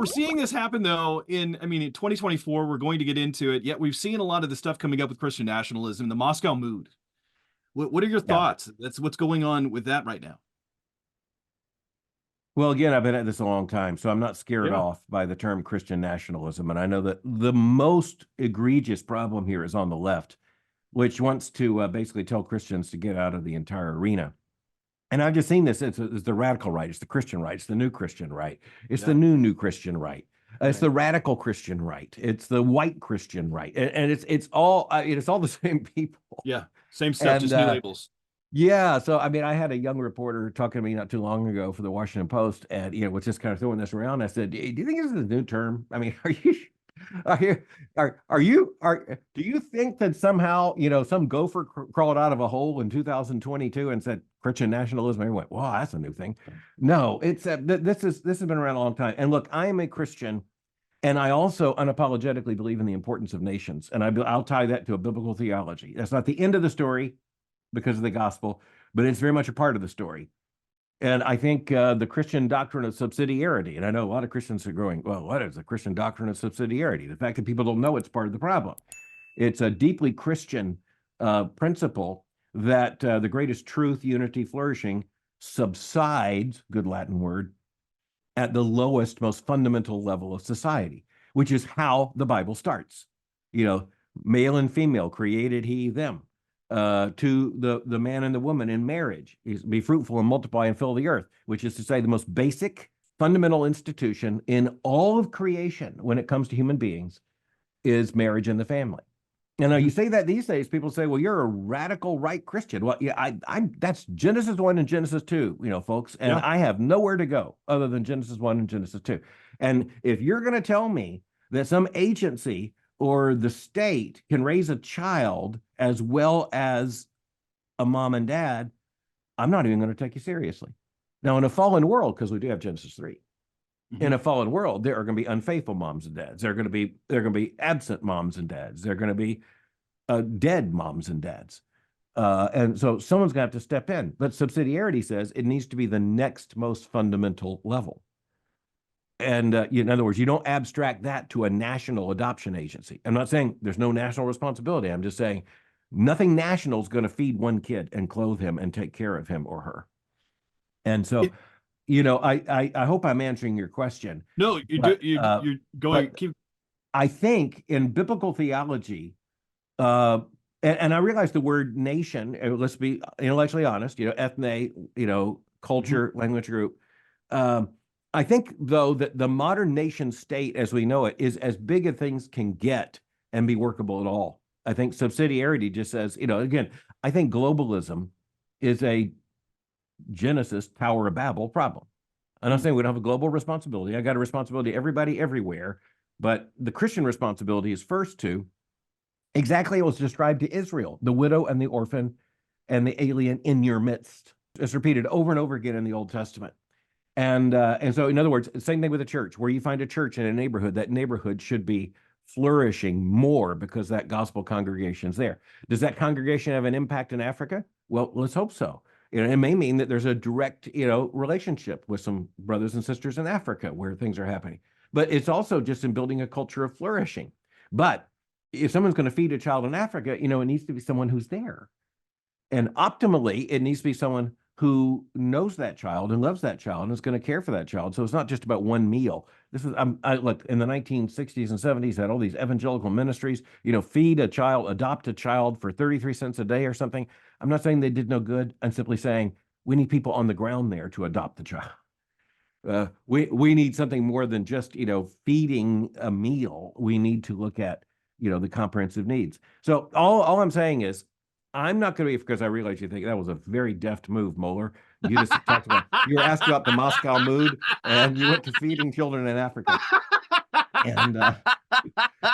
we're seeing this happen though in 2024, we're going to get into it. Yet we've seen a lot of the stuff coming up with Christian nationalism, the Moscow mood. What are your Yeah. thoughts? That's what's going on with that right now. Well, again, I've been at this a long time, so I'm not scared Yeah. off by the term Christian nationalism. And I know that the most egregious problem here is on the left, which wants to basically tell Christians to get out of the entire arena. And I've just seen this. It's the radical right. It's the Christian right. It's the new Christian right. It's Yeah. the new Christian right. It's Right. the radical Christian right. It's the white Christian right. And it's all the same people. Yeah. Same stuff, And just new labels. yeah, so I mean, I had a young reporter talking to me not too long ago for the Washington Post, and was just kind of throwing this around. I said, "Do you think this is a new term? I mean, do you think that somehow some gopher crawled out of a hole in 2022 and said Christian nationalism?" Everyone went, "Wow, that's a new thing." No, it's this has been around a long time. And look, I am a Christian, and I also unapologetically believe in the importance of nations, and I'll tie that to a biblical theology. That's not the end of the story, because of the gospel, but it's very much a part of the story. And I think the Christian doctrine of subsidiarity, and I know a lot of Christians are going, well, what is the Christian doctrine of subsidiarity? The fact that people don't know it's part of the problem. It's a deeply Christian principle that the greatest truth, unity, flourishing subsides, good Latin word, at the lowest, most fundamental level of society, which is how the Bible starts. Male and female created he, them. To the man and the woman in marriage is be fruitful and multiply and fill the earth, which is to say the most basic fundamental institution in all of creation when it comes to human beings is marriage and the family. And now you say that these days, people say, well, you're a radical right Christian. Well, yeah, I that's Genesis 1 and Genesis 2, folks, and I have nowhere to go other than Genesis 1 and Genesis 2. And if you're going to tell me that some agency or the state can raise a child as well as a mom and dad, I'm not even going to take you seriously. Now, in a fallen world, because we do have Genesis 3, in a fallen world, there are going to be unfaithful moms and dads. There are going to be absent moms and dads. There are going to be dead moms and dads. And so someone's going to have to step in. But subsidiarity says it needs to be the next most fundamental level. And in other words, you don't abstract that to a national adoption agency. I'm not saying there's no national responsibility. I'm just saying nothing national is going to feed one kid and clothe him and take care of him or her. And so, I hope I'm answering your question. No, you're going. I think in biblical theology, and I realize the word nation. Let's be intellectually honest. Ethne, culture, language group. I think, though, that the modern nation state as we know it is as big as things can get and be workable at all. I think subsidiarity just says, again, I think globalism is a Genesis Tower of Babel problem. I'm not saying we don't have a global responsibility. I got a responsibility, everybody, everywhere. But the Christian responsibility is first to exactly what was described to Israel, the widow and the orphan and the alien in your midst. It's repeated over and over again in the Old Testament. And so, in other words, same thing with a church. Where you find a church in a neighborhood, that neighborhood should be flourishing more because that gospel congregation's there. Does that congregation have an impact in Africa? Well, let's hope so. It may mean that there's a direct, relationship with some brothers and sisters in Africa where things are happening. But it's also just in building a culture of flourishing. But if someone's going to feed a child in Africa, it needs to be someone who's there. And optimally, it needs to be someone who knows that child and loves that child and is going to care for that child. So it's not just about one meal. This is, look, in the 1960s and 70s, had all these evangelical ministries, feed a child, adopt a child for 33 cents a day or something. I'm not saying they did no good. I'm simply saying we need people on the ground there to adopt the child. We need something more than just, feeding a meal. We need to look at, the comprehensive needs. So all I'm saying is, I'm not going to be, because I realize you think that was a very deft move, Mohler. You just talked about, you were asked about the Moscow mood, and you went to feeding children in Africa. And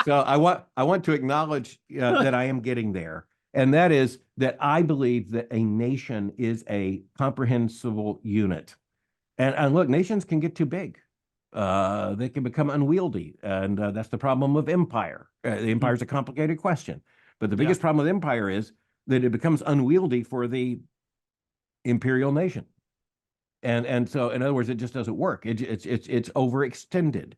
so I want to acknowledge that I am getting there, and that is that I believe that a nation is a comprehensible unit. And look, nations can get too big. They can become unwieldy, and that's the problem of empire. The empire is a complicated question, but the biggest problem with empire is that it becomes unwieldy for the imperial nation. And so, in other words, it just doesn't work. It's overextended.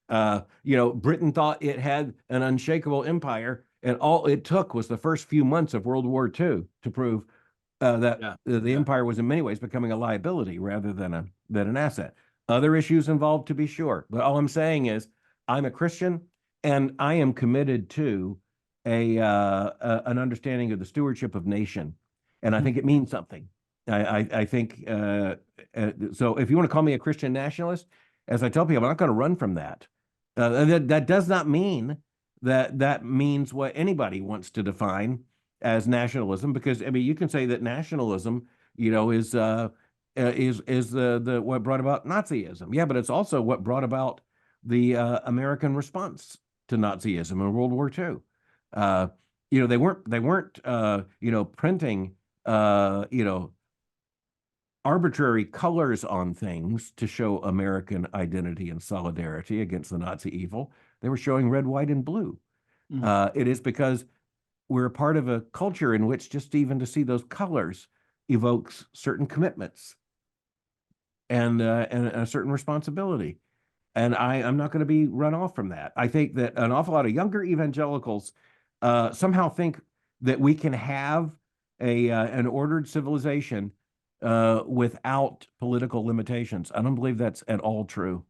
Britain thought it had an unshakable empire, and all it took was the first few months of World War II to prove that Yeah. the Yeah. empire was in many ways becoming a liability rather than an asset. Other issues involved, to be sure, but all I'm saying is I'm a Christian, and I am committed to an understanding of the stewardship of nation, and I think it means something. I think so. If you want to call me a Christian nationalist, as I tell people, I'm not going to run from that. That does not mean that means what anybody wants to define as nationalism, because I mean you can say that nationalism, is the what brought about Nazism. Yeah, but it's also what brought about the American response to Nazism in World War II. They weren't printing arbitrary colors on things to show American identity and solidarity against the Nazi evil. They were showing red, white, and blue. It is because we're a part of a culture in which just even to see those colors evokes certain commitments and a certain responsibility. And I'm not going to be run off from that. I think that an awful lot of younger evangelicals somehow think that we can have an ordered civilization without political limitations. I don't believe that's at all true.